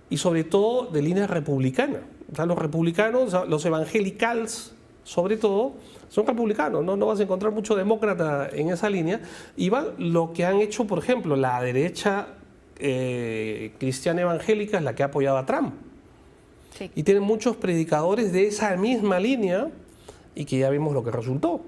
y sobre todo de línea republicana. O sea, los republicanos, los evangelicals, sobre todo, son republicanos, no vas a encontrar mucho demócrata en esa línea, y lo que han hecho, por ejemplo, la derecha cristiana evangélica es la que ha apoyado a Trump. Sí. Y tienen muchos predicadores de esa misma línea y que ya vimos lo que resultó.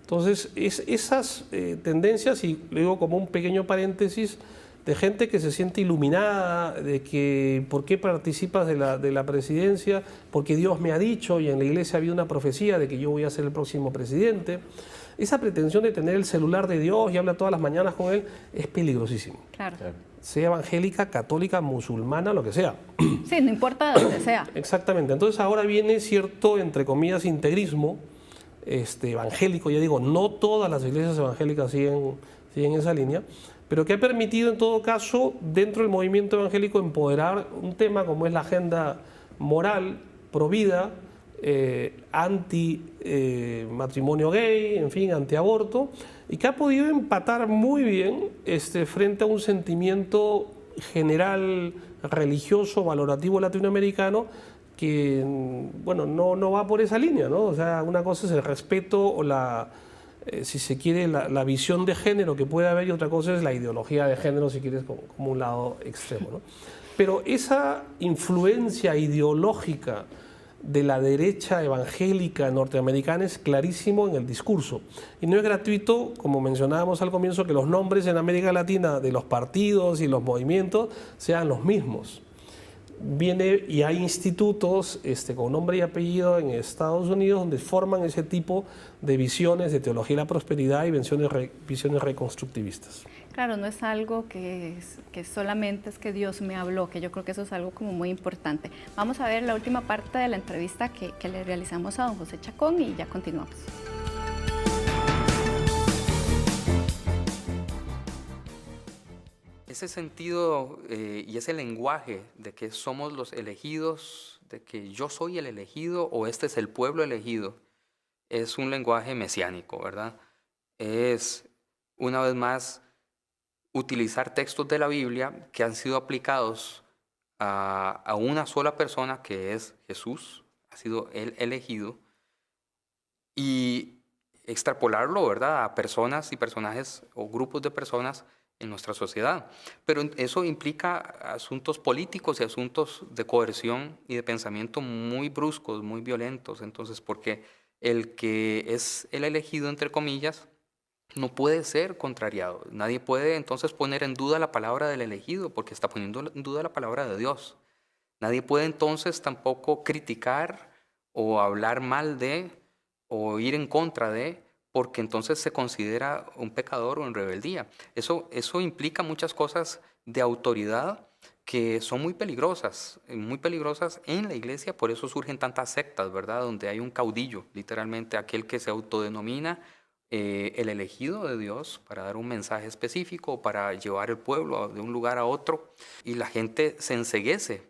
Entonces, esas tendencias, y lo digo como un pequeño paréntesis, de gente que se siente iluminada, de que ¿por qué participas de la presidencia? Porque Dios me ha dicho, y en la iglesia había una profecía de que yo voy a ser el próximo presidente. Esa pretensión de tener el celular de Dios y habla todas las mañanas con él es peligrosísimo. Claro. Sea evangélica, católica, musulmana, lo que sea. Sí, no importa de donde sea. Exactamente. Entonces ahora viene cierto, entre comillas, integrismo evangélico. Ya digo, no todas las iglesias evangélicas siguen esa línea, pero que ha permitido en todo caso, dentro del movimiento evangélico, empoderar un tema como es la agenda moral, pro vida, anti matrimonio gay, en fin, antiaborto, y que ha podido empatar muy bien frente a un sentimiento general religioso, valorativo latinoamericano que, bueno, no va por esa línea, ¿no? O sea, una cosa es el respeto o si se quiere, la visión de género que puede haber, y otra cosa es la ideología de género, si quieres, como un lado extremo, ¿no? Pero esa influencia ideológica de la derecha evangélica norteamericana es clarísimo en el discurso. Y no es gratuito, como mencionábamos al comienzo, que los nombres en América Latina de los partidos y los movimientos sean los mismos. Y hay institutos con nombre y apellido en Estados Unidos donde forman ese tipo de visiones de teología de la prosperidad y visiones reconstructivistas. Claro, no es algo que solamente es que Dios me habló, que yo creo que eso es algo como muy importante. Vamos a ver la última parte de la entrevista que le realizamos a don José Chacón y ya continuamos. Ese sentido y ese lenguaje de que somos los elegidos, de que yo soy el elegido o este es el pueblo elegido, es un lenguaje mesiánico, ¿verdad? Es, una vez más, utilizar textos de la Biblia que han sido aplicados a una sola persona, que es Jesús, ha sido el elegido, y extrapolarlo, ¿verdad?, a personas y personajes o grupos de personas en nuestra sociedad. Pero eso implica asuntos políticos y asuntos de coerción y de pensamiento muy bruscos, muy violentos. Entonces, porque el que es el elegido, entre comillas, no puede ser contrariado. Nadie puede entonces poner en duda la palabra del elegido, porque está poniendo en duda la palabra de Dios. Nadie puede entonces tampoco criticar o hablar mal de o ir en contra de, porque entonces se considera un pecador o en rebeldía. Eso implica muchas cosas de autoridad que son muy peligrosas en la iglesia. Por eso surgen tantas sectas, ¿verdad?, donde hay un caudillo, literalmente aquel que se autodenomina el elegido de Dios para dar un mensaje específico, para llevar el pueblo de un lugar a otro, y la gente se enceguece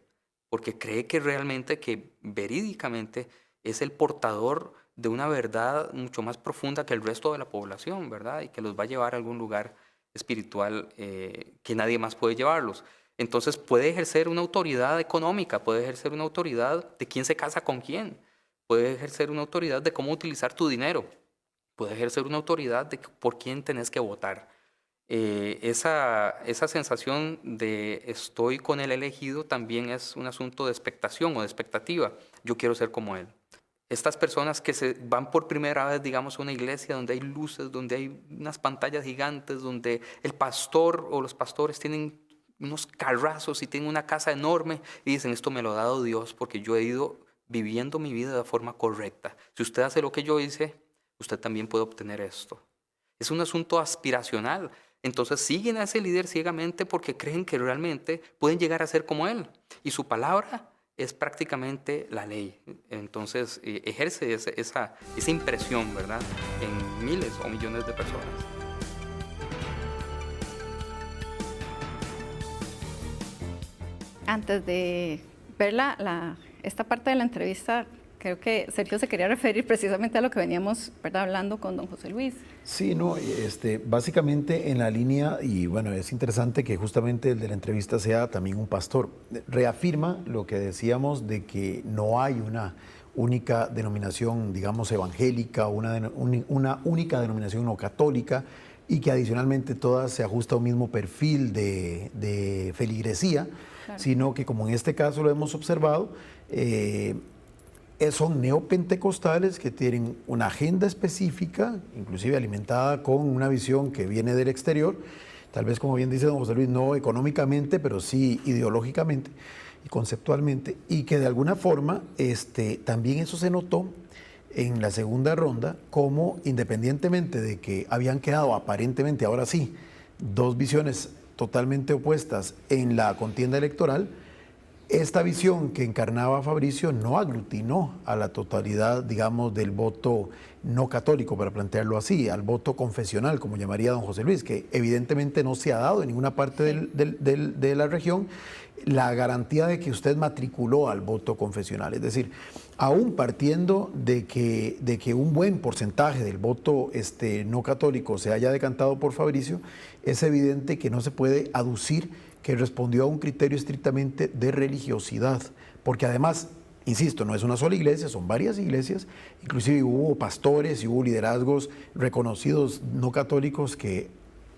porque cree que realmente, que verídicamente es el portador de una verdad mucho más profunda que el resto de la población, ¿verdad?, y que los va a llevar a algún lugar espiritual que nadie más puede llevarlos. Entonces puede ejercer una autoridad económica, puede ejercer una autoridad de quién se casa con quién, puede ejercer una autoridad de cómo utilizar tu dinero, puede ejercer una autoridad de por quién tenés que votar. Esa sensación de estoy con el elegido también es un asunto de expectación o de expectativa. Yo quiero ser como él. Estas personas que se van por primera vez, digamos, a una iglesia donde hay luces, donde hay unas pantallas gigantes, donde el pastor o los pastores tienen unos carrazos y tienen una casa enorme y dicen, esto me lo ha dado Dios porque yo he ido viviendo mi vida de forma correcta. Si usted hace lo que yo hice, usted también puede obtener esto. Es un asunto aspiracional. Entonces siguen a ese líder ciegamente porque creen que realmente pueden llegar a ser como él. Y su palabra es prácticamente la ley. Entonces ejerce esa impresión, ¿verdad?, en miles o millones de personas. Antes de ver la esta parte de la entrevista, creo que Sergio se quería referir precisamente a lo que veníamos, ¿verdad?, hablando con don José Luis. Sí, no, básicamente en la línea, y bueno, es interesante que justamente el de la entrevista sea también un pastor. Reafirma lo que decíamos de que no hay una única denominación, digamos, evangélica, una única denominación no católica, y que adicionalmente todas se ajustan a un mismo perfil de feligresía, claro, sino que, como en este caso lo hemos observado, son neopentecostales que tienen una agenda específica, inclusive alimentada con una visión que viene del exterior, tal vez, como bien dice don José Luis, no económicamente, pero sí ideológicamente y conceptualmente, y que de alguna forma también eso se notó en la segunda ronda, como independientemente de que habían quedado aparentemente, ahora sí, dos visiones totalmente opuestas en la contienda electoral, esta visión que encarnaba Fabricio no aglutinó a la totalidad, digamos, del voto no católico, para plantearlo así, al voto confesional, como llamaría don José Luis, que evidentemente no se ha dado en ninguna parte de la región la garantía de que usted matriculó al voto confesional. Es decir, aún partiendo de que un buen porcentaje del voto no católico se haya decantado por Fabricio, es evidente que no se puede aducir que respondió a un criterio estrictamente de religiosidad, porque además, insisto, no es una sola iglesia, son varias iglesias, inclusive hubo pastores y hubo liderazgos reconocidos no católicos que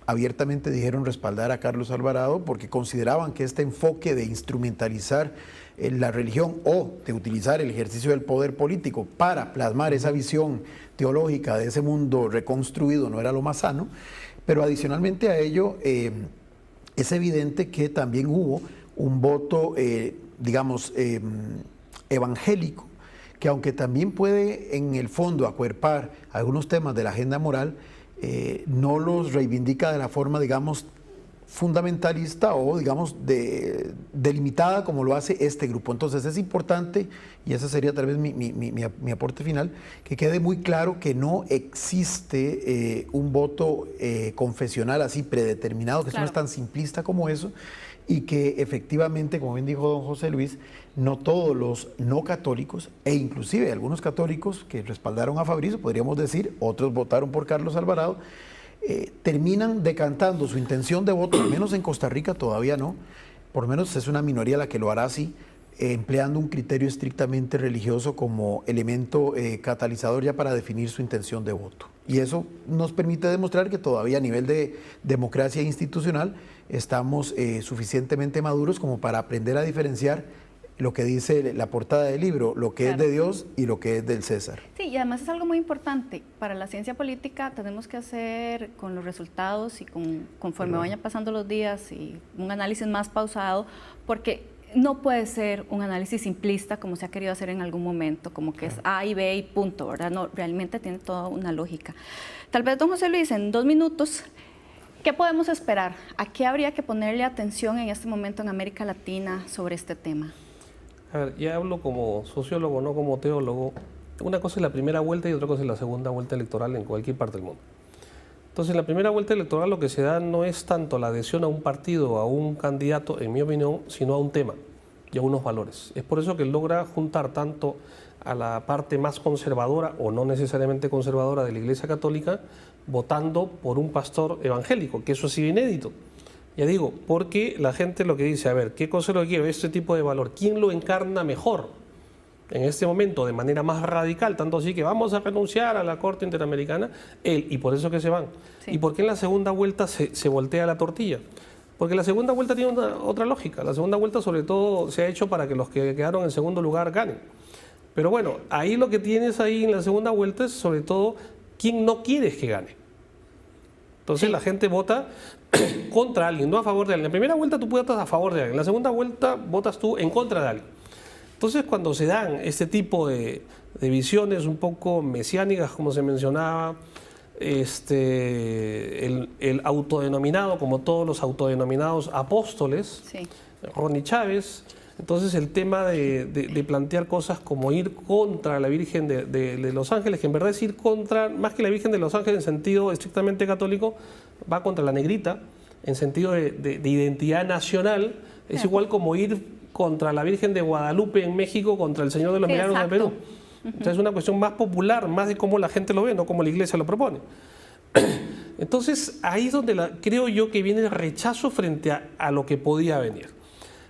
abiertamente dijeron respaldar a Carlos Alvarado porque consideraban que este enfoque de instrumentalizar la religión o de utilizar el ejercicio del poder político para plasmar esa visión teológica de ese mundo reconstruido no era lo más sano, pero adicionalmente a ello es evidente que también hubo un voto, digamos, evangélico, que aunque también puede en el fondo acuerpar algunos temas de la agenda moral, no los reivindica de la forma, digamos, fundamentalista o, digamos, delimitada como lo hace este grupo. Entonces es importante, y ese sería tal vez mi aporte final, que quede muy claro que no existe un voto confesional así predeterminado, que claro, eso no es tan simplista como eso, y que efectivamente, como bien dijo don José Luis, no todos los no católicos, e inclusive algunos católicos que respaldaron a Fabricio, podríamos decir, otros votaron por Carlos Alvarado, terminan decantando su intención de voto, al menos en Costa Rica todavía no, por lo menos es una minoría la que lo hará así, empleando un criterio estrictamente religioso como elemento catalizador ya para definir su intención de voto. Y eso nos permite demostrar que todavía a nivel de democracia institucional estamos suficientemente maduros como para aprender a diferenciar lo que dice la portada del libro, lo que claro, es de Dios y lo que es del César. Sí, y además es algo muy importante. Para la ciencia política tenemos que hacer con los resultados y conforme claro, vayan pasando los días y un análisis más pausado, porque no puede ser un análisis simplista como se ha querido hacer en algún momento, como que claro, es A y B y punto, ¿verdad? No, realmente tiene toda una lógica. Tal vez, don José Luis, en 2 minutos, ¿qué podemos esperar? ¿A qué habría que ponerle atención en este momento en América Latina sobre este tema? A ver, ya hablo como sociólogo, no como teólogo. Una cosa es la primera vuelta y otra cosa es la segunda vuelta electoral en cualquier parte del mundo. Entonces, en la primera vuelta electoral lo que se da no es tanto la adhesión a un partido o a un candidato, en mi opinión, sino a un tema y a unos valores. Es por eso que logra juntar tanto a la parte más conservadora o no necesariamente conservadora de la Iglesia Católica, votando por un pastor evangélico, que eso ha sido inédito. Ya digo, porque la gente lo que dice, a ver, ¿qué cosa es lo que quiero? Este tipo de valor, ¿quién lo encarna mejor en este momento de manera más radical? Tanto así que vamos a renunciar a la Corte Interamericana, él, y por eso que se van. Sí. ¿Y por qué en la segunda vuelta se voltea la tortilla? Porque la segunda vuelta tiene otra lógica. La segunda vuelta sobre todo se ha hecho para que los que quedaron en segundo lugar ganen. Pero bueno, ahí lo que tienes ahí en la segunda vuelta es sobre todo quién no quieres que gane. Entonces sí, la gente vota contra alguien, no a favor de alguien. En la primera vuelta tú votas a favor de alguien, en la segunda vuelta votas tú en contra de alguien. Entonces cuando se dan este tipo de visiones un poco mesiánicas, como se mencionaba, el autodenominado, como todos los autodenominados apóstoles, sí, Ronnie Chávez, entonces el tema de plantear cosas como ir contra la Virgen de Los Ángeles, que en verdad es ir contra, más que la Virgen de Los Ángeles en sentido estrictamente católico, va contra la negrita, en sentido de identidad nacional, es igual como ir contra la Virgen de Guadalupe en México, contra el Señor de los Sí, Milagros en exacto. Perú. O sea, es una cuestión más popular, más de cómo la gente lo ve, no como la iglesia lo propone. Entonces, ahí es donde creo yo que viene el rechazo frente a lo que podía venir.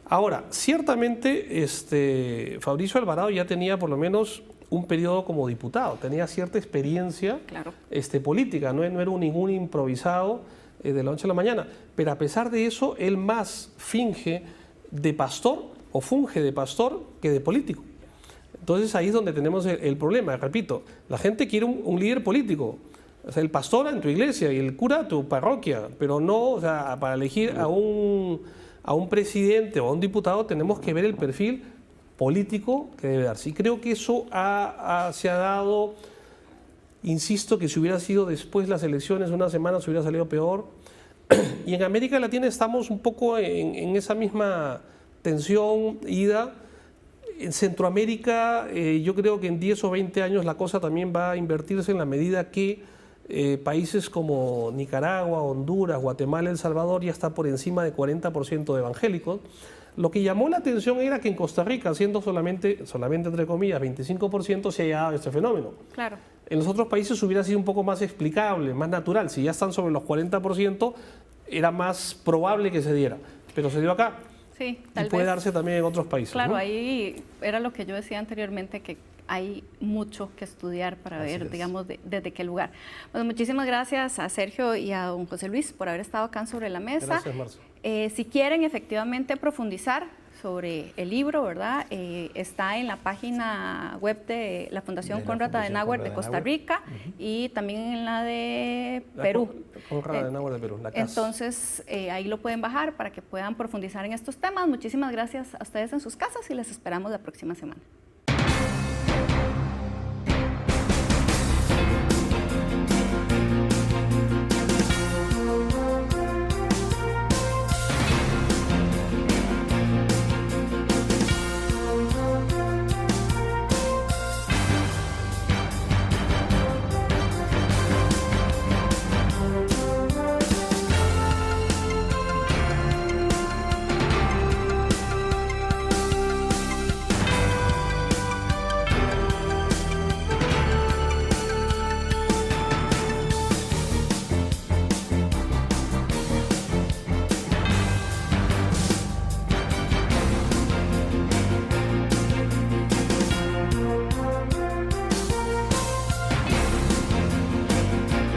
Ahora, ciertamente, Fabricio Alvarado ya tenía por lo menos un periodo como diputado, tenía cierta experiencia Claro. política, no era ningún improvisado de la noche a la mañana, pero a pesar de eso, él más finge de pastor o funge de pastor que de político. Entonces ahí es donde tenemos el problema. Repito, la gente quiere un líder político, o sea, el pastor en tu iglesia y el cura en tu parroquia, pero no, o sea, para elegir a un presidente o a un diputado tenemos que ver el perfil político que debe darse. Y creo que eso se ha dado, insisto, que si hubiera sido después las elecciones, una semana se hubiera salido peor. Y en América Latina estamos un poco en esa misma tensión, ida. En Centroamérica, yo creo que en 10 o 20 años la cosa también va a invertirse en la medida que países como Nicaragua, Honduras, Guatemala, El Salvador ya está por encima de 40% de evangélicos. Lo que llamó la atención era que en Costa Rica, siendo solamente entre comillas, 25%, se haya dado este fenómeno. Claro. En los otros países hubiera sido un poco más explicable, más natural. Si ya están sobre los 40%, era más probable que se diera. Pero se dio acá. Sí, Y tal puede vez. darse también en otros países. Claro, ¿no? ahí era lo que yo decía anteriormente, que hay mucho que estudiar para Así ver, es. digamos, desde qué lugar. Bueno, muchísimas gracias a Sergio y a don José Luis por haber estado acá Sobre la Mesa. Gracias, Marce. Si quieren efectivamente profundizar sobre el libro, ¿verdad? Está en la página web de la Fundación De la Konrad Fundación Adenauer de Konrad Costa Adenauer. Rica y también en la de La Perú. Konrad Adenauer de Perú, la CAS. Entonces, ahí lo pueden bajar para que puedan profundizar en estos temas. Muchísimas gracias a ustedes en sus casas y les esperamos la próxima semana.